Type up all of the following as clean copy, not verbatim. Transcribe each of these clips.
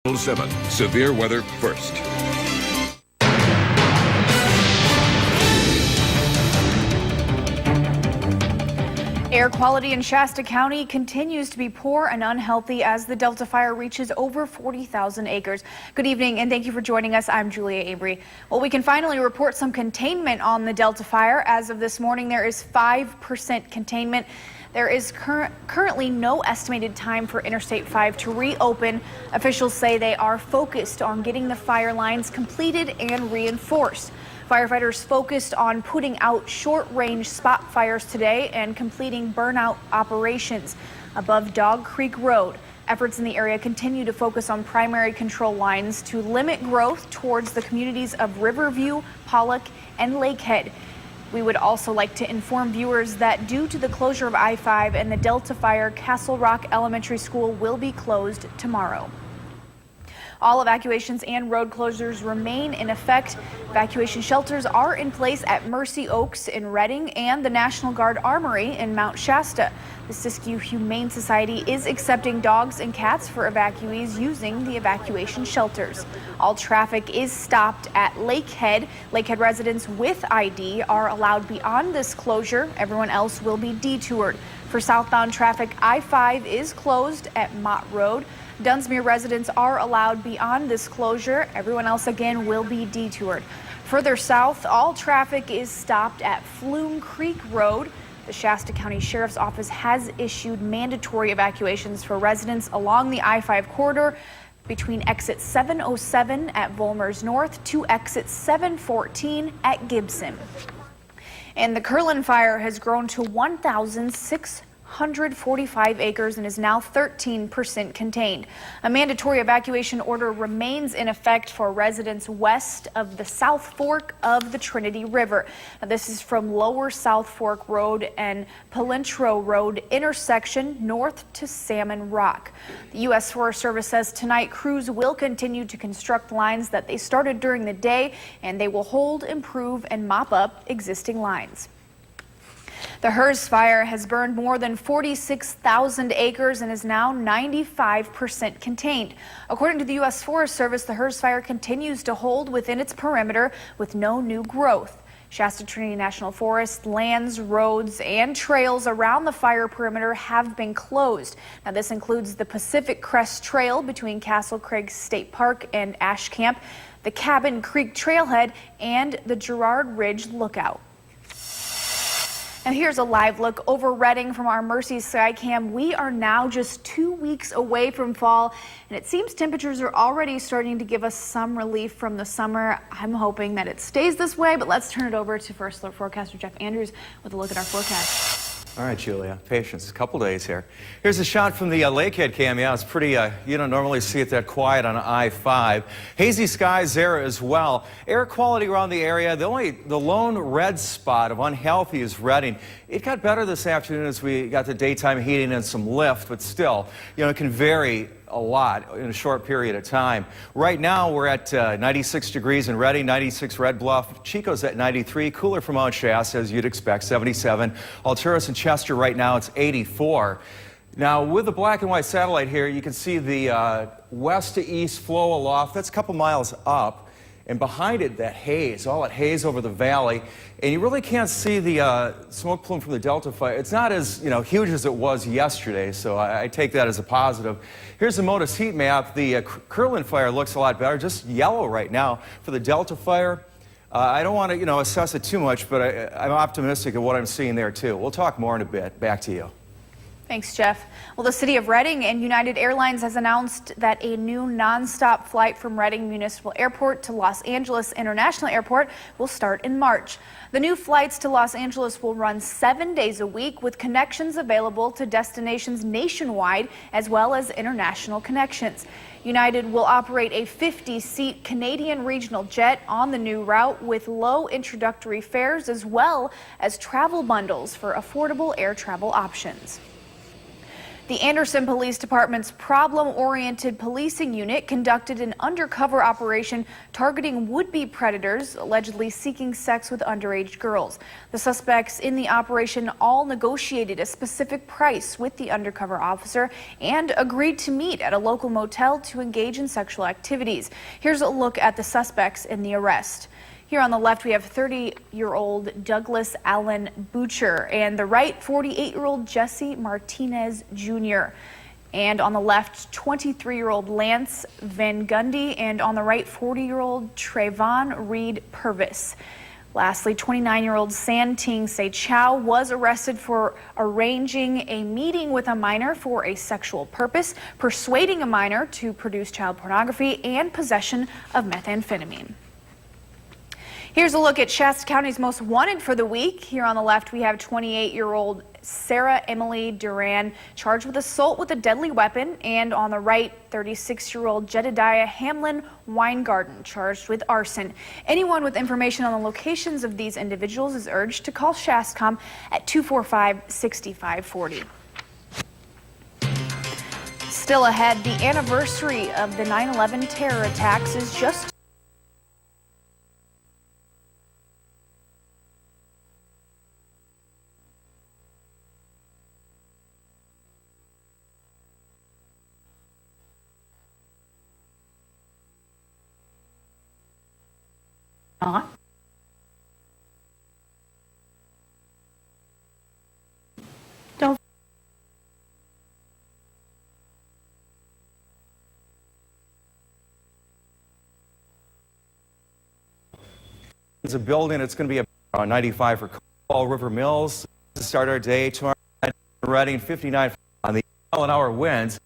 7. Severe weather first. Air quality in Shasta County continues to be poor and unhealthy as the Delta fire reaches over 40,000 acres. Good evening and thank you for joining us. I'm Julia Avery. Well, we can finally report some containment on the Delta fire. As of this morning, there is 5% containment. There is currently no estimated time for Interstate 5 to reopen. Officials say they are focused on getting the fire lines completed and reinforced. Firefighters focused on putting out short-range spot fires today and completing burnout operations above Dog Creek Road. Efforts in the area continue to focus on primary control lines to limit growth towards the communities of Riverview, Pollock, and Lakehead. We would also like to inform viewers that due to the closure of I-5 and the Delta fire, Castle Rock Elementary School will be closed tomorrow. All evacuations and road closures remain in effect. Evacuation shelters are in place at Mercy Oaks in Redding and the National Guard Armory in Mount Shasta. The Siskiyou Humane Society is accepting dogs and cats for evacuees using the evacuation shelters. All traffic is stopped at Lakehead. Lakehead residents with ID are allowed beyond this closure. Everyone else will be detoured. For southbound traffic, I-5 is closed at Mott Road. Dunsmuir residents are allowed beyond this closure. Everyone else again will be detoured. Further south, all traffic is stopped at Flume Creek Road. The Shasta County Sheriff's Office has issued mandatory evacuations for residents along the I-5 corridor between exit 707 at Volmers North to exit 714 at Gibson. And the Curlin fire has grown to 1,645 acres and is now 13% contained. A mandatory evacuation order remains in effect for residents west of the South Fork of the Trinity River. Now, this is from Lower South Fork Road and Palintro Road intersection north to Salmon Rock. The U.S. Forest Service says tonight crews will continue to construct lines that they started during the day, and they will hold, improve, and mop up existing lines. The Hers fire has burned more than 46,000 acres and is now 95% contained. According to the U.S. Forest Service, the Hers fire continues to hold within its perimeter with no new growth. Shasta Trinity National Forest lands, roads, and trails around the fire perimeter have been closed. Now, this includes the Pacific Crest Trail between Castle Craig State Park and Ash Camp, the Cabin Creek Trailhead, and the Girard Ridge Lookout. And here's a live look over Redding from our Mercy Skycam. We are now just 2 weeks away from fall, and it seems temperatures are already starting to give us some relief from the summer. I'm hoping that it stays this way, but let's turn it over to First Alert forecaster Jeff Andrews with a look at our forecast. All right, Julia, patience, a couple days here. Here's a shot from the Lakehead cam. Yeah, it's pretty, you don't normally see it that quiet on I-5. Hazy skies there as well. Air quality around the area, the lone red spot of unhealthy is Redding. It got better this afternoon as we got the daytime heating and some lift, but still, it can vary a lot in a short period of time. Right now, we're at 96 degrees in Redding, 96 Red Bluff. Chico's at 93, cooler from Mount Shasta, as you'd expect, 77. Alturas and Chester right now, it's 84. Now, with the black and white satellite here, you can see the west to east flow aloft. That's a couple miles up. And behind it, that haze, all that haze over the valley. And you really can't see the smoke plume from the Delta fire. It's not as huge as it was yesterday, so I take that as a positive. Here's the MODIS heat map. The Curlin fire looks a lot better, just yellow right now. For the Delta fire, I don't want to assess it too much, but I'm optimistic of what I'm seeing there too. We'll talk more in a bit. Back to you. Thanks, Jeff. Well, the city of Redding and United Airlines has announced that a new nonstop flight from Redding Municipal Airport to Los Angeles International Airport will start in March. The new flights to Los Angeles will run 7 days a week with connections available to destinations nationwide as well as international connections. United will operate a 50-seat Canadian regional jet on the new route with low introductory fares as well as travel bundles for affordable air travel options. The Anderson Police Department's problem-oriented policing unit conducted an undercover operation targeting would-be predators allegedly seeking sex with underage girls. The suspects in the operation all negotiated a specific price with the undercover officer and agreed to meet at a local motel to engage in sexual activities. Here's a look at the suspects in the arrest. Here on the left, we have 30-year-old Douglas Allen Butcher, and the right, 48-year-old Jesse Martinez Jr. And on the left, 23-year-old Lance Van Gundy, and on the right, 40-year-old Trayvon Reed Purvis. Lastly, 29-year-old San Ting Se Chow was arrested for arranging a meeting with a minor for a sexual purpose, persuading a minor to produce child pornography, and possession of methamphetamine. Here's a look at Shasta County's most wanted for the week. Here on the left, we have 28-year-old Sarah Emily Duran charged with assault with a deadly weapon. And on the right, 36-year-old Jedediah Hamlin Weingarten charged with arson. Anyone with information on the locations of these individuals is urged to call SHASTCOM at 245-6540. Still ahead, the anniversary of the 9/11 terror attacks is just Don't. It's a building. It's going to be a 95 for Fall River Mills to start our day tomorrow. Reading 59 on the mile-an-hour winds.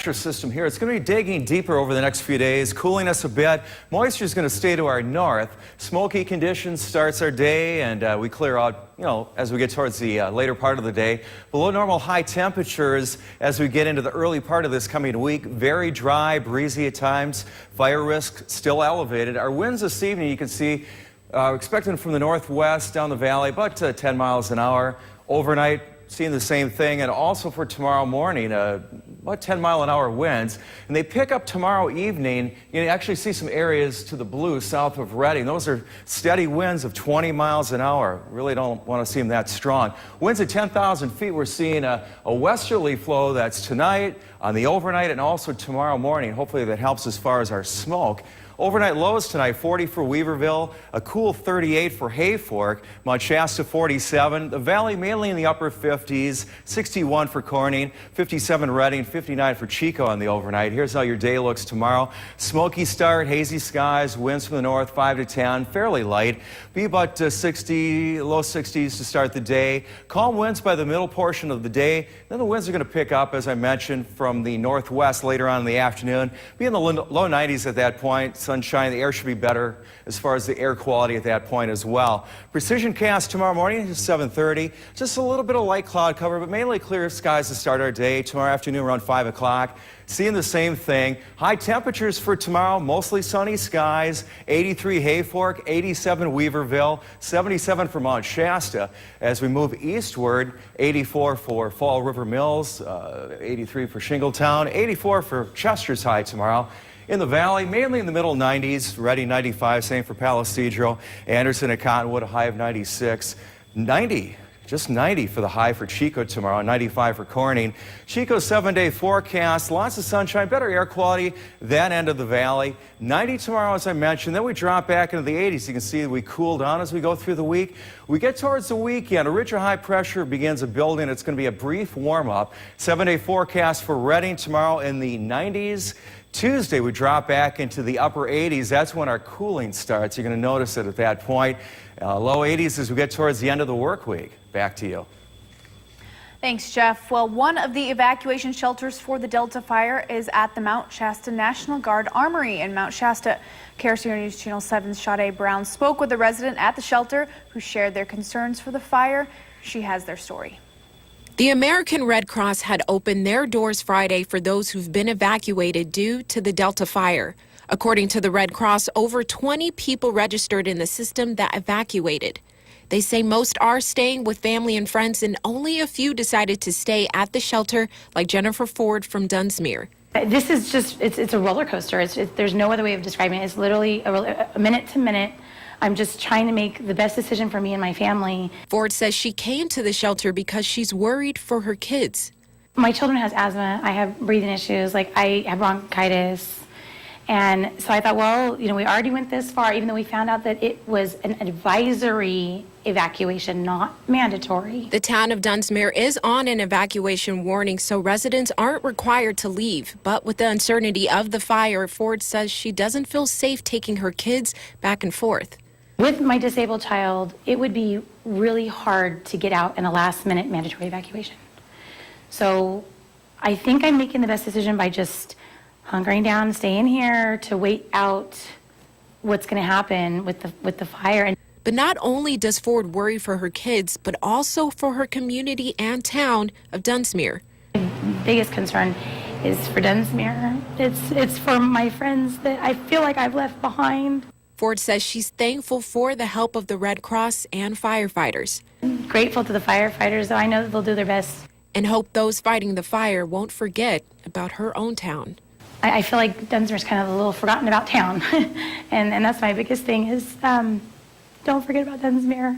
System here. It's going to be digging deeper over the next few days, cooling us a bit. Moisture is going to stay to our north. Smoky conditions starts our day, and we clear out, as we get towards the later part of the day. Below normal high temperatures as we get into the early part of this coming week. Very dry, breezy at times. Fire risk still elevated. Our winds this evening, you can see, expecting from the northwest down the valley, about 10 miles an hour. Overnight, seeing the same thing, and also for tomorrow morning, about 10-mile-an-hour winds. And they pick up tomorrow evening. You actually see some areas to the blue south of Reading. Those are steady winds of 20 miles an hour. Really don't want to see them that strong. Winds at 10,000 feet. We're seeing a westerly flow that's tonight, on the overnight, and also tomorrow morning. Hopefully that helps as far as our smoke. Overnight lows tonight, 40 for Weaverville, a cool 38 for Hayfork, Mount Shasta 47, the valley mainly in the upper 50s, 61 for Corning, 57 Reading, 59 for Chico on the overnight. Here's how your day looks tomorrow. Smoky start, hazy skies, winds from the north 5 to 10, fairly light. Be about 60, low 60s to start the day. Calm winds by the middle portion of the day. Then the winds are going to pick up, as I mentioned, from the northwest later on in the afternoon. Be in the low 90s at that point. Sunshine, the air should be better as far as the air quality at that point as well. Precision cast tomorrow morning is 7:30. Just a little bit of light cloud cover, but mainly clear skies to start our day. Tomorrow afternoon around 5 o'clock. Seeing the same thing. High temperatures for tomorrow, mostly sunny skies. 83 Hayfork, 87 Weaverville, 77 for Mount Shasta. As we move eastward, 84 for Fall River Mills, 83 for Shingletown, 84 for Chester's High tomorrow. In the valley, mainly in the middle 90s, Reading 95, same for Palisadro. Anderson at Cottonwood, a high of 96. 90, just 90 for the high for Chico tomorrow, 95 for Corning. Chico's 7-day forecast, lots of sunshine, better air quality, that end of the valley. 90 tomorrow, as I mentioned, then we drop back into the 80s. You can see we cool down as we go through the week. We get towards the weekend, a richer high pressure begins a building. It's going to be a brief warm-up. 7-day forecast for Reading tomorrow in the 90s. Tuesday, we drop back into the upper 80s. That's when our cooling starts. You're going to notice it at that point. Low 80s as we get towards the end of the work week. Back to you. Thanks, Jeff. Well, one of the evacuation shelters for the Delta fire is at the Mount Shasta National Guard Armory in Mount Shasta. KRCR News Channel 7's Sade Brown spoke with a resident at the shelter who shared their concerns for the fire. She has their story. The American Red Cross had opened their doors Friday for those who've been evacuated due to the Delta fire. According to the Red Cross, over 20 people registered in the system that evacuated. They say most are staying with family and friends, and only a few decided to stay at the shelter, like Jennifer Ford from Dunsmuir. This is just, it's a roller coaster. There's no other way of describing it. It's literally a minute to minute. I'm just trying to make the best decision for me and my family. Ford says she came to the shelter because she's worried for her kids. My children has asthma. I have breathing issues. Like, I have bronchitis. And so I thought, well, we already went this far, even though we found out that it was an advisory evacuation, not mandatory. The town of Dunsmuir is on an evacuation warning, so residents aren't required to leave. But with the uncertainty of the fire, Ford says she doesn't feel safe taking her kids back and forth. With my disabled child, it would be really hard to get out in a last-minute mandatory evacuation. So I think I'm making the best decision by just hunkering down, staying here to wait out what's going to happen with the fire. But not only does Ford worry for her kids, but also for her community and town of Dunsmuir. My biggest concern is for Dunsmuir. It's for my friends that I feel like I've left behind. Ford says she's thankful for the help of the Red Cross and firefighters. I'm grateful to the firefighters, though I know that they'll do their best. And hope those fighting the fire won't forget about her own town. I feel like Dunsmuir's kind of a little forgotten about town. and that's my biggest thing is don't forget about Dunsmuir.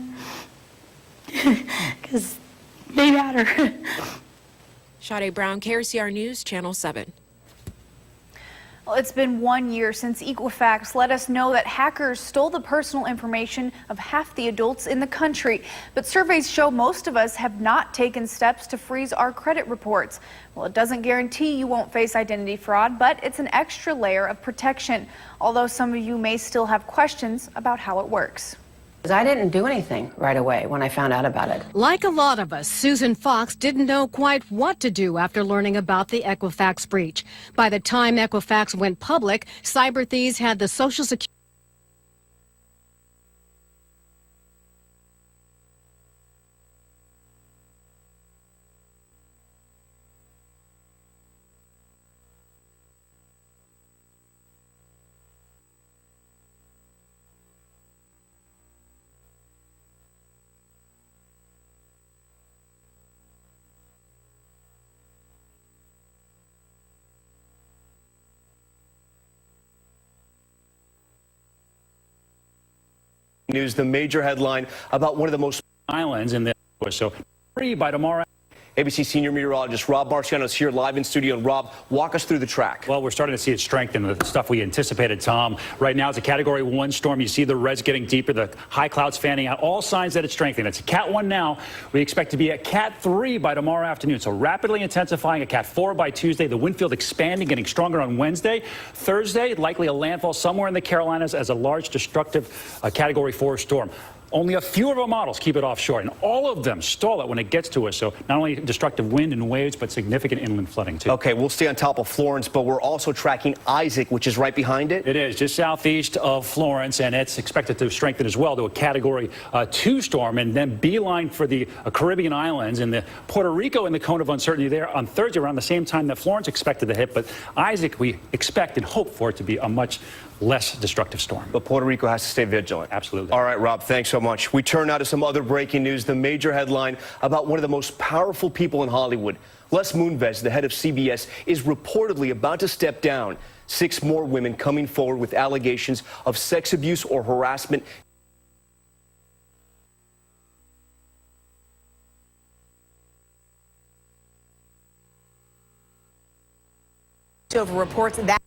Because they matter. Sade Brown, KRCR News, Channel 7. Well, it's been 1 year since Equifax let us know that hackers stole the personal information of half the adults in the country. But surveys show most of us have not taken steps to freeze our credit reports. Well, it doesn't guarantee you won't face identity fraud, but it's an extra layer of protection. Although some of you may still have questions about how it works. I didn't do anything right away when I found out about it. Like a lot of us, Susan Fox didn't know quite what to do after learning about the Equifax breach. By the time Equifax went public, cyber thieves had the Social Security news, the major headline about one of the most islands in the so free by tomorrow. ABC senior meteorologist Rob Marciano is here live in studio. And Rob, walk us through the track. Well, we're starting to see it strengthen, the stuff we anticipated, Tom. Right now, it's a Category 1 storm. You see the reds getting deeper, the high clouds fanning out. All signs that it's strengthening. It's a Cat 1 now. We expect to be at Cat 3 by tomorrow afternoon. So rapidly intensifying, a Cat 4 by Tuesday. The wind field expanding, getting stronger on Wednesday. Thursday, likely a landfall somewhere in the Carolinas as a large destructive Category 4 storm. Only a few of our models keep it offshore, and all of them stall it when it gets to us. So not only destructive wind and waves, but significant inland flooding, too. Okay, we'll stay on top of Florence, but we're also tracking Isaac, which is right behind it. It is, just southeast of Florence, and it's expected to strengthen as well to a Category 2 storm, and then beeline for the Caribbean islands and the Puerto Rico in the cone of uncertainty there on Thursday around the same time that Florence expected to hit. But Isaac, we expect and hope for it to be a much less destructive storm. But Puerto Rico has to stay vigilant. Absolutely. All right, Rob, thanks so much. We turn now to some other breaking news. The major headline about one of the most powerful people in Hollywood. Les Moonves, the head of CBS, is reportedly about to step down. 6 more women coming forward with allegations of sex abuse or harassment. Over reports that